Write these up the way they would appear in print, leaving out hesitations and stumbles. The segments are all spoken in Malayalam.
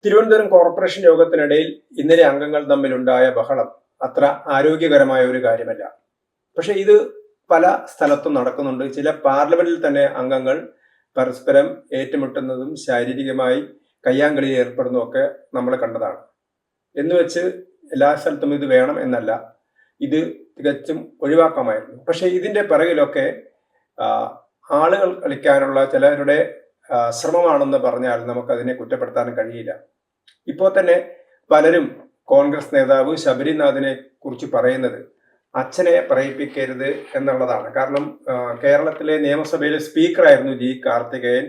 തിരുവനന്തപുരം കോർപ്പറേഷൻ യോഗത്തിനിടയിൽ ഇന്നലെ അംഗങ്ങൾ തമ്മിലുണ്ടായ ബഹളം അത്ര ആരോഗ്യകരമായ ഒരു കാര്യമല്ല. പക്ഷെ ഇത് പല സ്ഥലത്തും നടക്കുന്നുണ്ട്. ചില പാർലമെന്റിൽ തന്നെ അംഗങ്ങൾ പരസ്പരം ഏറ്റുമുട്ടുന്നതും ശാരീരികമായി കയ്യാങ്കളിയിൽ ഏർപ്പെടുന്നതും ഒക്കെ നമ്മൾ കണ്ടതാണ്. എന്നുവെച്ച് എല്ലാ സ്ഥലത്തും ഇത് വേണം എന്നല്ല, ഇത് തികച്ചും ഒഴിവാക്കാമായിരുന്നു. പക്ഷെ ഇതിന്റെ പിറകിലൊക്കെ ആളുകൾ കളിക്കാനുള്ള ചിലരുടെ ശ്രമമാണെന്ന് പറഞ്ഞാൽ നമുക്കതിനെ കുറ്റപ്പെടുത്താനും കഴിയില്ല. ഇപ്പോൾ തന്നെ പലരും കോൺഗ്രസ് നേതാവ് ശബരിനാഥിനെ കുറിച്ച് പറയുന്നത് അച്ഛനെ പറയിപ്പിക്കരുത് എന്നുള്ളതാണ്. കാരണം കേരളത്തിലെ നിയമസഭയിലെ സ്പീക്കറായിരുന്നു ജി കാർത്തികേയൻ.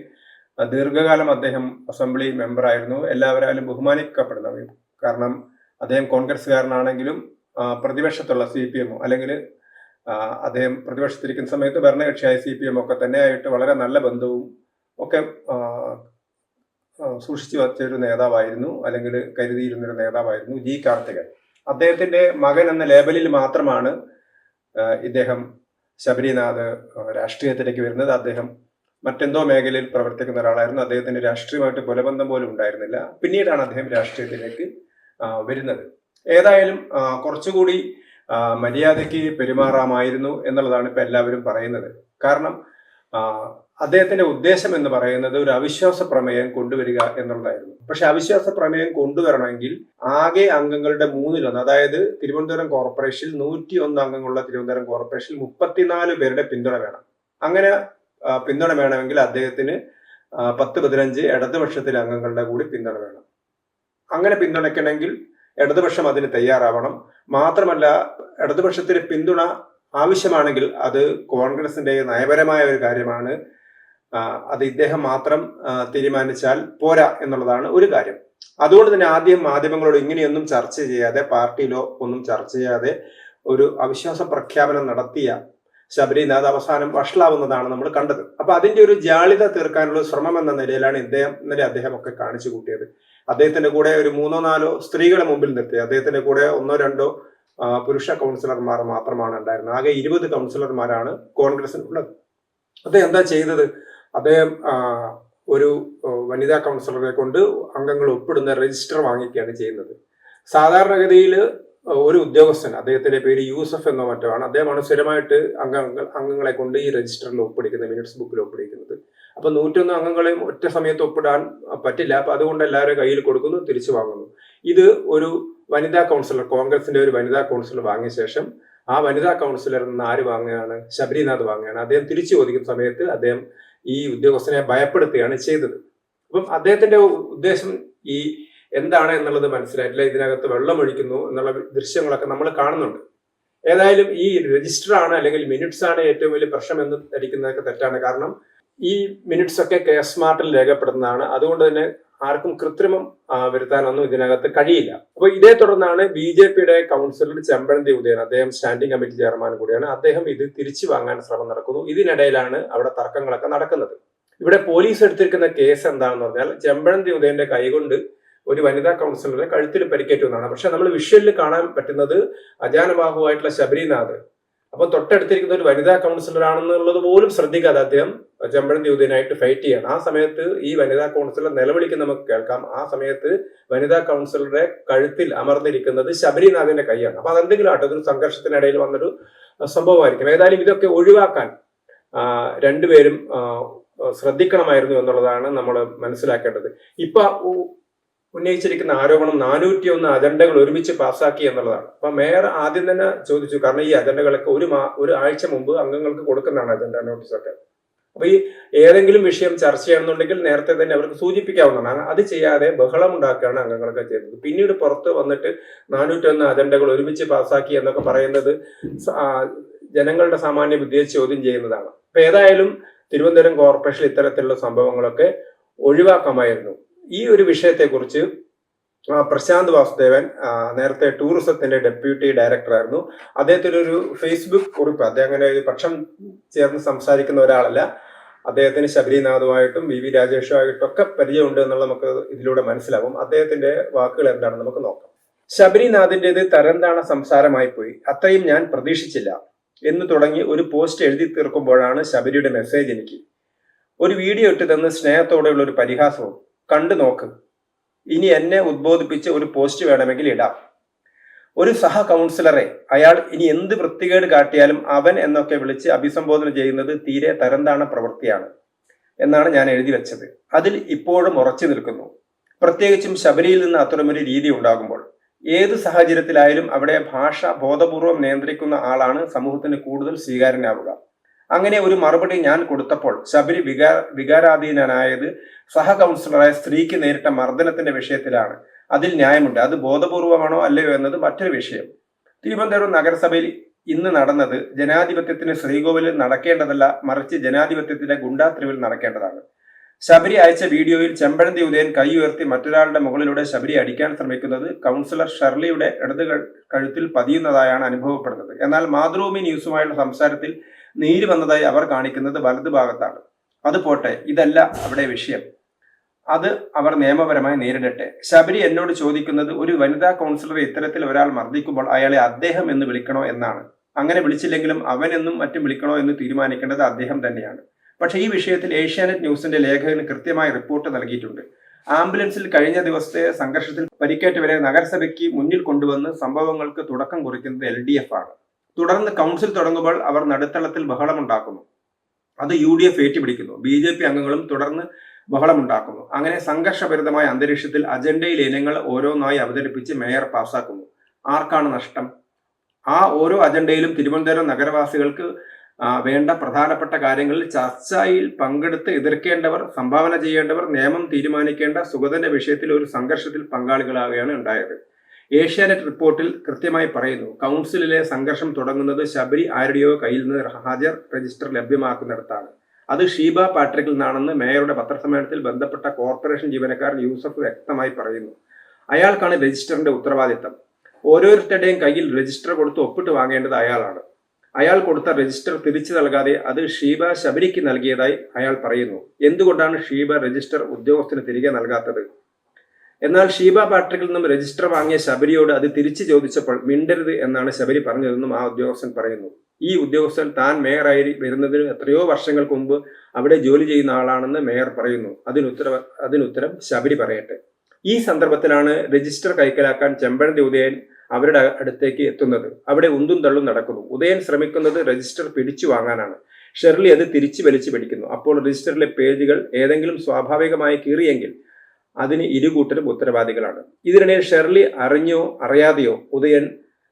ദീർഘകാലം അദ്ദേഹം അസംബ്ലി മെമ്പറായിരുന്നു, എല്ലാവരാലും ബഹുമാനിക്കപ്പെടുന്നവയും. കാരണം അദ്ദേഹം കോൺഗ്രസ്സുകാരനാണെങ്കിലും പ്രതിപക്ഷത്തുള്ള CPM അല്ലെങ്കിൽ അദ്ദേഹം പ്രതിപക്ഷത്തിരിക്കുന്ന സമയത്ത് ഭരണകക്ഷിയായ CPM ഒക്കെ തന്നെ ആയിട്ട് വളരെ നല്ല ബന്ധവും ഒക്കെ സൂക്ഷിച്ചു വച്ചൊരു നേതാവായിരുന്നു, അല്ലെങ്കിൽ കരുതിയിരുന്നൊരു നേതാവായിരുന്നു ജി കാർത്തികൻ. അദ്ദേഹത്തിന്റെ മകൻ എന്ന ലേബലിൽ മാത്രമാണ് ഇദ്ദേഹം ശബരിനാഥ് രാഷ്ട്രീയത്തിലേക്ക് വരുന്നത്. അദ്ദേഹം മറ്റെന്തോ മേഖലയിൽ പ്രവർത്തിക്കുന്ന ഒരാളായിരുന്നു. അദ്ദേഹത്തിന് രാഷ്ട്രീയമായിട്ട് പുലബന്ധം പോലും ഉണ്ടായിരുന്നില്ല. പിന്നീടാണ് അദ്ദേഹം രാഷ്ട്രീയത്തിലേക്ക് വരുന്നത്. ഏതായാലും കുറച്ചുകൂടി മര്യാദയ്ക്ക് പെരുമാറാമായിരുന്നു എന്നുള്ളതാണ് ഇപ്പൊ എല്ലാവരും പറയുന്നത്. കാരണം അദ്ദേഹത്തിന്റെ ഉദ്ദേശം എന്ന് പറയുന്നത് ഒരു അവിശ്വാസ പ്രമേയം കൊണ്ടുവരിക എന്നുള്ളതായിരുന്നു. പക്ഷെ അവിശ്വാസ പ്രമേയം കൊണ്ടുവരണമെങ്കിൽ ആകെ അംഗങ്ങളുടെ 1/3, അതായത് തിരുവനന്തപുരം കോർപ്പറേഷനിൽ 101 അംഗങ്ങളുള്ള തിരുവനന്തപുരം കോർപ്പറേഷനിൽ 34 പേരുടെ പിന്തുണ വേണം. അങ്ങനെ പിന്തുണ വേണമെങ്കിൽ അദ്ദേഹത്തിന് 10-15 ഇടതുപക്ഷത്തിലെ അംഗങ്ങളുടെ കൂടി പിന്തുണ വേണം. അങ്ങനെ പിന്തുണയ്ക്കണമെങ്കിൽ ഇടതുപക്ഷം അതിന് തയ്യാറാവണം. മാത്രമല്ല, ഇടതുപക്ഷത്തിന് പിന്തുണ ആവശ്യമാണെങ്കിൽ അത് കോൺഗ്രസിന്റെ നയപരമായ ഒരു കാര്യമാണ്. അത് ഇദ്ദേഹം മാത്രം തീരുമാനിച്ചാൽ പോരാ എന്നുള്ളതാണ് ഒരു കാര്യം. അതുകൊണ്ട് തന്നെ ആദ്യം മാധ്യമങ്ങളോട് ഇങ്ങനെയൊന്നും ചർച്ച ചെയ്യാതെ, പാർട്ടിയിലോ ഒന്നും ചർച്ച ചെയ്യാതെ ഒരു അവിശ്വാസ പ്രഖ്യാപനം നടത്തിയ ശബരിനാഥ് അവസാനം വഷളാവുന്നതാണ് നമ്മൾ കണ്ടത്. അപ്പൊ അതിന്റെ ഒരു ജാളിത തീർക്കാനുള്ള ശ്രമം എന്ന നിലയിലാണ് ഇന്നലെ അദ്ദേഹം ഒക്കെ കാണിച്ചു കൂട്ടിയത്. അദ്ദേഹത്തിന്റെ കൂടെ ഒരു 3-4 സ്ത്രീകളെ മുമ്പിൽ നിർത്തി. അദ്ദേഹത്തിന്റെ കൂടെ 1-2 പുരുഷ കൗൺസിലർമാർ മാത്രമാണ് ഉണ്ടായിരുന്നത്. ആകെ 20 കൗൺസിലർമാരാണ് കോൺഗ്രസിനുള്ളത്. അദ്ദേഹം എന്താ ചെയ്തത്? അദ്ദേഹം ഒരു വനിതാ കൗൺസിലറെ കൊണ്ട് അംഗങ്ങൾ ഒപ്പിടുന്ന രജിസ്റ്റർ വാങ്ങിക്കുകയാണ് ചെയ്യുന്നത്. സാധാരണഗതിയിൽ ഒരു ഉദ്യോഗസ്ഥൻ, അദ്ദേഹത്തിന്റെ പേര് യൂസഫ് എന്നോ മറ്റോ ആണ്, അദ്ദേഹമാണ് സ്ഥിരമായിട്ട് അംഗങ്ങളെ കൊണ്ട് ഈ രജിസ്റ്ററിൽ ഒപ്പിടിക്കുന്നത്, മിനിറ്റ്സ് ബുക്കിൽ ഒപ്പിടിക്കുന്നത്. അപ്പൊ 101 അംഗങ്ങളെയും ഒറ്റ സമയത്ത് ഒപ്പിടാൻ പറ്റില്ല. അപ്പൊ അതുകൊണ്ട് എല്ലാവരും കയ്യിൽ കൊടുക്കുന്നു, തിരിച്ചു വാങ്ങുന്നു. ഇത് ഒരു വനിതാ കൗൺസിലർ, കോൺഗ്രസിന്റെ ഒരു വനിതാ കൗൺസിലർ വാങ്ങിയ ശേഷം ആ വനിതാ കൗൺസിലറിൽ നിന്ന് ആര് വാങ്ങുകയാണ്? ശബരിനാഥ് വാങ്ങുകയാണ്. അദ്ദേഹം തിരിച്ചു ചോദിക്കുന്ന സമയത്ത് അദ്ദേഹം ഈ ഉദ്യോഗസ്ഥനെ ഭയപ്പെടുത്തുകയാണ് ചെയ്തത്. അപ്പം അദ്ദേഹത്തിന്റെ ഉദ്ദേശം ഈ എന്താണ് എന്നുള്ളത് മനസ്സിലായിട്ടില്ല. ഇതിനകത്ത് വെള്ളം ഒഴിക്കുന്നു എന്നുള്ള ദൃശ്യങ്ങളൊക്കെ നമ്മൾ കാണുന്നുണ്ട്. ഏതായാലും ഈ രജിസ്റ്റർ ആണ് അല്ലെങ്കിൽ മിനിറ്റ്സ് ആണ് ഏറ്റവും വലിയ പ്രശ്നം എന്ന് ധരിക്കുന്നതൊക്കെ തെറ്റാണ്. കാരണം ഈ മിനിറ്റ്സ് ഒക്കെ സ്മാർട്ടിൽ രേഖപ്പെടുന്നതാണ്. അതുകൊണ്ട് തന്നെ ആർക്കും കൃത്രിമം വരുത്താനൊന്നും ഇതിനകത്ത് കഴിയില്ല. അപ്പൊ ഇതേ തുടർന്നാണ് BJPയുടെ കൗൺസിലർ ചെമ്പഴന്തി ഉദയൻ, അദ്ദേഹം സ്റ്റാൻഡിംഗ് കമ്മിറ്റി ചെയർമാൻ കൂടിയാണ്, അദ്ദേഹം ഇത് തിരിച്ചു വാങ്ങാൻ ശ്രമം നടക്കുന്നു. ഇതിനിടയിലാണ് അവിടെ തർക്കങ്ങളൊക്കെ നടക്കുന്നത്. ഇവിടെ പോലീസ് എടുത്തിരിക്കുന്ന കേസ് എന്താണെന്ന് പറഞ്ഞാൽ, ചെമ്പഴന്തി ഉദയന്റെ കൈകൊണ്ട് ഒരു വനിതാ കൗൺസിലറെ കഴുത്തിൽ പരിക്കേറ്റു എന്നാണ്. പക്ഷെ നമ്മൾ വിഷ്വലിൽ കാണാൻ പറ്റുന്നത് അജാനബാഹുവായിട്ടുള്ള ശബരിനാഥ്. അപ്പൊ തൊട്ടടുത്തിരിക്കുന്ന ഒരു വനിതാ കൗൺസിലർ ആണെന്നുള്ളത് പോലും ശ്രദ്ധിക്കാതെ അദ്ദേഹം ചെമ്പഴന്തി ഉദയനായിട്ട് ഫൈറ്റ് ചെയ്യാണ്. ആ സമയത്ത് ഈ വനിതാ കൗൺസിലർ നിലവിളിക്കുന്ന നമുക്ക് കേൾക്കാം. ആ സമയത്ത് വനിതാ കൗൺസിലറുടെ കഴുത്തിൽ അമർന്നിരിക്കുന്നത് ശബരിനാഥിന്റെ കൈയാണ്. അപ്പൊ അതെന്തെങ്കിലും ആട്ടോ, ഒരു സംഘർഷത്തിനിടയിൽ വന്നൊരു സംഭവമായിരിക്കും. ഏതായാലും ഇതൊക്കെ ഒഴിവാക്കാൻ രണ്ടുപേരും ശ്രദ്ധിക്കണമായിരുന്നു എന്നുള്ളതാണ് നമ്മൾ മനസ്സിലാക്കേണ്ടത്. ഇപ്പൊ ഉന്നയിച്ചിരിക്കുന്ന ആരോപണം 401 അജണ്ടകൾ ഒരുമിച്ച് പാസ്സാക്കി എന്നുള്ളതാണ്. അപ്പൊ മേയർ ആദ്യം തന്നെ ചോദിച്ചു, കാരണം ഈ അജണ്ടകളൊക്കെ ഒരു ആഴ്ച മുമ്പ് അംഗങ്ങൾക്ക് കൊടുക്കുന്നതാണ് അജണ്ട നോട്ടീസൊക്കെ. അപ്പൊ ഈ ഏതെങ്കിലും വിഷയം ചർച്ച ചെയ്യണമെന്നുണ്ടെങ്കിൽ നേരത്തെ തന്നെ അവർക്ക് സൂചിപ്പിക്കാവുന്നതാണ്. അത് ചെയ്യാതെ ബഹളം ഉണ്ടാക്കുകയാണ് അംഗങ്ങളൊക്കെ ചെയ്തത്. പിന്നീട് പുറത്ത് വന്നിട്ട് 401 അജണ്ടകൾ ഒരുമിച്ച് പാസ്സാക്കി എന്നൊക്കെ പറയുന്നത് ജനങ്ങളുടെ സാമാന്യ ബുദ്ധിയെ ചോദ്യം ചെയ്യുന്നതാണ്. അപ്പൊ ഏതായാലും തിരുവനന്തപുരം കോർപ്പറേഷൻ ഇത്തരത്തിലുള്ള സംഭവങ്ങളൊക്കെ ഒഴിവാക്കാമായിരുന്നു. ഈ ഒരു വിഷയത്തെക്കുറിച്ച് പ്രശാന്ത് വാസുദേവൻ നേരത്തെ ടൂറിസത്തിന്റെ ഡെപ്യൂട്ടി ഡയറക്ടറായിരുന്നു. അദ്ദേഹത്തിന്റെ ഒരു ഫേസ്ബുക്ക് കുറിപ്പ്, അദ്ദേഹം അങ്ങനെ ഒരു പക്ഷം ചേർന്ന് സംസാരിക്കുന്ന ഒരാളല്ല. അദ്ദേഹത്തിന് ശബരിനാഥുമായിട്ടും VV രാജേഷുമായിട്ടും ഒക്കെ പരിചയമുണ്ട് എന്നുള്ള നമുക്ക് ഇതിലൂടെ മനസ്സിലാവും. അദ്ദേഹത്തിന്റെ വാക്കുകൾ എന്താണെന്ന് നമുക്ക് നോക്കാം. ശബരിനാഥിൻ്റെത് തരംതാണ സംസാരമായി പോയി, അത്രയും ഞാൻ പ്രതീക്ഷിച്ചില്ല എന്ന് തുടങ്ങി ഒരു പോസ്റ്റ് എഴുതി തീർക്കുമ്പോഴാണ് ശബരിയുടെ മെസ്സേജ് എനിക്ക്. ഒരു വീഡിയോ ഇട്ട് തന്ന് സ്നേഹത്തോടെയുള്ള ഒരു പരിഹാസവും, കണ്ടു നോക്ക്, ഇനി എന്നെ ഉദ്ബോധിപ്പിച്ച് ഒരു പോസ്റ്റ് വേണമെങ്കിൽ ഇടാം. ഒരു സഹ കൗൺസിലറെ അയാൾ ഇനി എന്ത് വൃത്തികേട് കാട്ടിയാലും അവൻ എന്നൊക്കെ വിളിച്ച് അഭിസംബോധന ചെയ്യുന്നത് തീരെ തരംതാണ പ്രവൃത്തിയാണ് എന്നാണ് ഞാൻ എഴുതി വെച്ചത്. അതിൽ ഇപ്പോഴും ഉറച്ചു നിൽക്കുന്നു. പ്രത്യേകിച്ചും ശബരിയിൽ നിന്ന് അത്തരമൊരു രീതി ഉണ്ടാകുമ്പോൾ ഏത് സാഹചര്യത്തിലായാലും അവിടെ ഭാഷ ബോധപൂർവം നിയന്ത്രിക്കുന്ന ആളാണ് സമൂഹത്തിന് കൂടുതൽ സ്വീകാര്യനാവുക. അങ്ങനെ ഒരു മറുപടി ഞാൻ കൊടുത്തപ്പോൾ ശബരി വികാരാധീനനായത് സഹ കൗൺസിലറായ സ്ത്രീക്ക് നേരിട്ട മർദ്ദനത്തിന്റെ വിഷയത്തിലാണ്. അതിൽ ന്യായമുണ്ട്. അത് ബോധപൂർവമാണോ അല്ലയോ എന്നത് മറ്റൊരു വിഷയം. തിരുവനന്തപുരം നഗരസഭയിൽ ഇന്ന് നടന്നത് ജനാധിപത്യത്തിന് ശ്രീകോവിലിൽ നടക്കേണ്ടതല്ല, മറിച്ച് ജനാധിപത്യത്തിന്റെ ഗുണ്ടാത്രിവിൽ നടക്കേണ്ടതാണ്. ശബരി അയച്ച വീഡിയോയിൽ ചെമ്പഴന്തി ഉദയൻ കൈ ഉയർത്തി മറ്റൊരാളുടെ മുകളിലൂടെ ശബരി അടിക്കാൻ ശ്രമിക്കുന്നത് കൗൺസിലർ ഷെർലിയുടെ ഇടത് കഴുത്തിൽ പതിയുന്നതായാണ് അനുഭവപ്പെടുന്നത്. എന്നാൽ മാതൃഭൂമി ന്യൂസുമായുള്ള സംസാരത്തിൽ നീര് വന്നതായി അവർ കാണിക്കുന്നത് വലതു ഭാഗത്താണ്. അത് പോട്ടെ, ഇതല്ല അവിടെ വിഷയം. അത് അവർ നിയമപരമായി നേരിടട്ടെ. ശബരി എന്നോട് ചോദിക്കുന്നത് ഒരു വനിതാ കൗൺസിലറെ ഇത്തരത്തിൽ ഒരാൾ മർദ്ദിക്കുമ്പോൾ അയാളെ അദ്ദേഹം എന്ന് വിളിക്കണോ എന്നാണ്. അങ്ങനെ വിളിച്ചില്ലെങ്കിലും അവൻ എന്നും മറ്റും വിളിക്കണോ എന്ന് തീരുമാനിക്കേണ്ടത് അദ്ദേഹം തന്നെയാണ്. പക്ഷേ ഈ വിഷയത്തിൽ ഏഷ്യാനെറ്റ് ന്യൂസിന്റെ ലേഖകന് കൃത്യമായ റിപ്പോർട്ട് നൽകിയിട്ടുണ്ട്. ആംബുലൻസിൽ കഴിഞ്ഞ ദിവസത്തെ സംഘർഷത്തിൽ പരിക്കേറ്റവരെ നഗരസഭയ്ക്ക് മുന്നിൽ കൊണ്ടുവന്ന് സംഭവങ്ങൾക്ക് തുടക്കം കുറിക്കുന്നത് LDF ആണ്. തുടർന്ന് കൗൺസിൽ തുടങ്ങുമ്പോൾ അവർ നടുത്തളത്തിൽ ബഹളമുണ്ടാക്കുന്നു. അത് UDF ഏറ്റുപിടിക്കുന്നു. BJP അംഗങ്ങളും തുടർന്ന് ബഹളമുണ്ടാക്കുന്നു. അങ്ങനെ സംഘർഷഭരിതമായ അന്തരീക്ഷത്തിൽ അജണ്ടയിലെ ഇനങ്ങൾ ഓരോന്നായി അവതരിപ്പിച്ച് മേയർ പാസാക്കുന്നു. ആർക്കാണ് നഷ്ടം? ആ ഓരോ അജണ്ടയിലും തിരുവനന്തപുരം നഗരവാസികൾക്ക് വേണ്ട പ്രധാനപ്പെട്ട കാര്യങ്ങളിൽ ചർച്ചയിൽ പങ്കെടുത്ത് എതിർക്കേണ്ടവർ, സംഭാവന ചെയ്യേണ്ടവർ, നിയമം തീരുമാനിക്കേണ്ട സുഗതന്റെ വിഷയത്തിൽ ഒരു സംഘർഷത്തിൽ പങ്കാളികളാവുകയാണ് ഉണ്ടായത്. ഏഷ്യാനെറ്റ് റിപ്പോർട്ടിൽ കൃത്യമായി പറയുന്നു, കൗൺസിലിലെ സംഘർഷം തുടങ്ങുന്നത് ശബരി ആരുടെയോ കയ്യിൽ നിന്ന് ഹാജർ രജിസ്റ്റർ ലഭ്യമാക്കുന്നിടത്താണ്. അത് ഷീബ പാട്രിക്കിൽ നിന്നാണെന്ന് മേയറുടെ പത്രസമ്മേളനത്തിൽ ബന്ധപ്പെട്ട കോർപ്പറേഷൻ ജീവനക്കാരൻ യൂസഫ് വ്യക്തമായി പറയുന്നു. അയാൾക്കാണ് രജിസ്റ്ററിന്റെ ഉത്തരവാദിത്തം. ഓരോരുത്തരുടെയും കയ്യിൽ രജിസ്റ്റർ കൊടുത്ത് ഒപ്പിട്ട് വാങ്ങേണ്ടത് അയാളാണ്. അയാൾ കൊടുത്ത രജിസ്റ്റർ തിരിച്ചു നൽകാതെ അത് ഷീബ ശബരിക്ക് നൽകിയതായി അയാൾ പറയുന്നു. എന്തുകൊണ്ടാണ് ഷീബ രജിസ്റ്റർ ഉദ്യോഗസ്ഥന് തിരികെ നൽകാത്തത്? എന്നാൽ ഷീബ പാട്രിക്കിൽ നിന്നും രജിസ്റ്റർ വാങ്ങിയ ശബരിയോട് അത് തിരിച്ചു ചോദിച്ചപ്പോൾ മിണ്ടരുത് എന്നാണ് ശബരി പറഞ്ഞതെന്നും ആ ഉദ്യോഗസ്ഥൻ പറയുന്നു. ഈ ഉദ്യോഗസ്ഥൻ താൻ മേയറായി വരുന്നതിന് എത്രയോ വർഷങ്ങൾക്ക് മുമ്പ് അവിടെ ജോലി ചെയ്യുന്ന ആളാണെന്ന് മേയർ പറയുന്നു. അതിനുത്തരം ശബരി പറയട്ടെ. ഈ സന്ദർഭത്തിലാണ് രജിസ്റ്റർ കൈക്കലാക്കാൻ ചെമ്പഴന്തി ഉദയൻ അവരുടെ അടുത്തേക്ക് എത്തുന്നത്. അവിടെ ഉന്തും തള്ളും നടക്കുന്നു. ഉദയൻ ശ്രമിക്കുന്നത് രജിസ്റ്റർ പിടിച്ചു വാങ്ങാനാണ്. ഷെർലി അത് തിരിച്ചു വലിച്ചു പിടിക്കുന്നു. അപ്പോൾ രജിസ്റ്ററിലെ പേജുകൾ ഏതെങ്കിലും സ്വാഭാവികമായി കീറിയെങ്കിൽ അതിന് ഇരുകൂട്ടരും ഉത്തരവാദികളാണ്. ഇതിനിടയിൽ ഷെർലി അറിഞ്ഞോ അറിയാതെയോ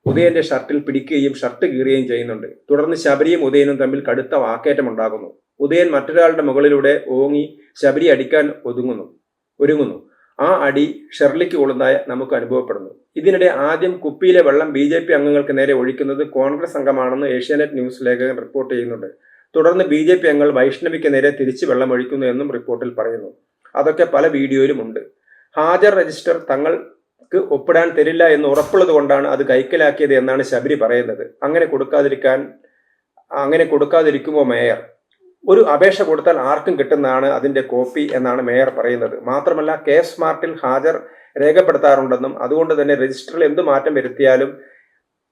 ഉദയന്റെ ഷർട്ടിൽ പിടിക്കുകയും ഷർട്ട് കീറുകയും ചെയ്യുന്നുണ്ട്. തുടർന്ന് ശബരിയും ഉദയനും തമ്മിൽ കടുത്ത വാക്കേറ്റം ഉണ്ടാകുന്നു. ഉദയൻ മറ്റൊരാളുടെ മുകളിലൂടെ ഓങ്ങി ശബരി അടിക്കാൻ ഒരുങ്ങുന്നു. ആ അടി ഷെർലിക്ക് കൊള്ളുന്നതായി നമുക്ക് അനുഭവപ്പെടുന്നു. ഇതിനിടെ ആദ്യം കുപ്പിയിലെ വെള്ളം BJP അംഗങ്ങൾക്ക് നേരെ ഒഴിക്കുന്നത് കോൺഗ്രസ് അംഗമാണെന്ന് ഏഷ്യാനെറ്റ് ന്യൂസ് ലേഖകൻ റിപ്പോർട്ട് ചെയ്യുന്നുണ്ട്. തുടർന്ന് BJP അംഗങ്ങൾ വൈഷ്ണവിക്ക് നേരെ തിരിച്ച് വെള്ളം ഒഴിക്കുന്നു എന്നും റിപ്പോർട്ടിൽ പറയുന്നു. അതൊക്കെ പല വീഡിയോയിലും ഉണ്ട്. ഹാജർ രജിസ്റ്റർ തങ്ങൾക്ക് ഒപ്പിടാൻ തരില്ല എന്ന് ഉറപ്പുള്ളത് കൊണ്ടാണ് അത് കൈക്കലാക്കിയത് എന്നാണ് ശബരി പറയുന്നത്. അങ്ങനെ കൊടുക്കാതിരിക്കുമോ മേയർ? ഒരു അപേക്ഷ കൊടുത്താൽ ആർക്കും കിട്ടുന്നതാണ് അതിന്റെ കോപ്പി എന്നാണ് മേയർ പറയുന്നത്. മാത്രമല്ല സ്മാർട്ടിൽ ഹാജർ രേഖപ്പെടുത്താറുണ്ടെന്നും അതുകൊണ്ട് തന്നെ രജിസ്റ്ററിൽ എന്ത് മാറ്റം വരുത്തിയാലും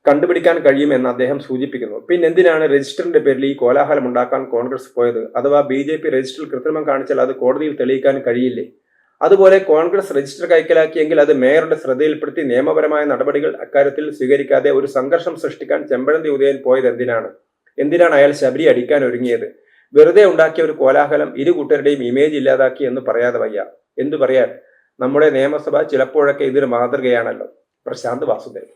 കണ്ടുപിടിക്കാൻ കഴിയുമെന്ന് അദ്ദേഹം സൂചിപ്പിക്കുന്നു. പിന്നെന്തിനാണ് രജിസ്റ്ററിന്റെ പേരിൽ ഈ കോലാഹലം ഉണ്ടാക്കാൻ കോൺഗ്രസ് പോയത്? അഥവാ BJP രജിസ്റ്ററിൽ കൃത്രിമം കാണിച്ചാൽ അത് കോടതിയിൽ തെളിയിക്കാൻ കഴിയില്ലേ? അതുപോലെ കോൺഗ്രസ് രജിസ്റ്റർ കൈക്കലാക്കിയെങ്കിൽ അത് മേയറുടെ ശ്രദ്ധയിൽപ്പെടുത്തി നിയമപരമായ നടപടികൾ അക്കാര്യത്തിൽ സ്വീകരിക്കാതെ ഒരു സംഘർഷം സൃഷ്ടിക്കാൻ ചെമ്പഴന്തി ഉദയൻ പോയത് എന്തിനാണ് അയാൾ ശബരി അടിക്കാൻ ഒരുങ്ങിയത്? വെറുതെ ഉണ്ടാക്കിയ ഒരു കോലാഹലം ഇരു കൂട്ടരുടെയും ഇമേജ് ഇല്ലാതാക്കി എന്ന് പറയാതെ വയ്യ. എന്തു പറയാൻ, നമ്മുടെ നിയമസഭ ചിലപ്പോഴൊക്കെ ഇതിന് മാതൃകയാണല്ലോ. പ്രശാന്ത് വാസുദേവ്.